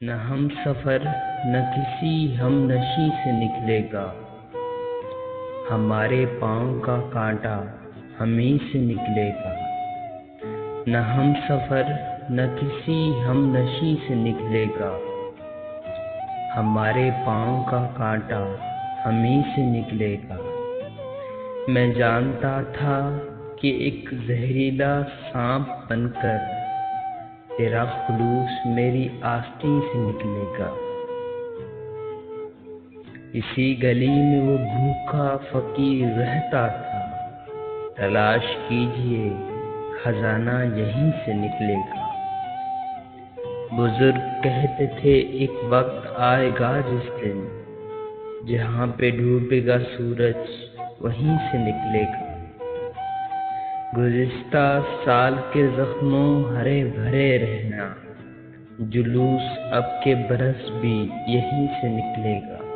نہ ہم سفر نہ کسی ہم نشیں سے نکلے گا، ہمارے پاؤں کا کانٹا ہمیں سے نکلے گا۔ نہ ہم سفر نہ کسی ہم نشیں سے نکلے گا، ہمارے پاؤں کا کانٹا ہمیں سے نکلے گا۔ میں جانتا تھا کہ ایک زہریلا سانپ بن کر تیرا خلوص میری آستین سے نکلے گا۔ اسی گلی میں وہ بھوکا فقیر رہتا تھا، تلاش کیجئے خزانہ یہیں سے نکلے گا۔ بزرگ کہتے تھے ایک وقت آئے گا جس دن جہاں پہ ڈوبے گا سورج وہیں سے نکلے گا۔ گزشتہ سال کے زخموں ہرے بھرے رہنا، جلوس اب کے برس بھی یہیں سے نکلے گا۔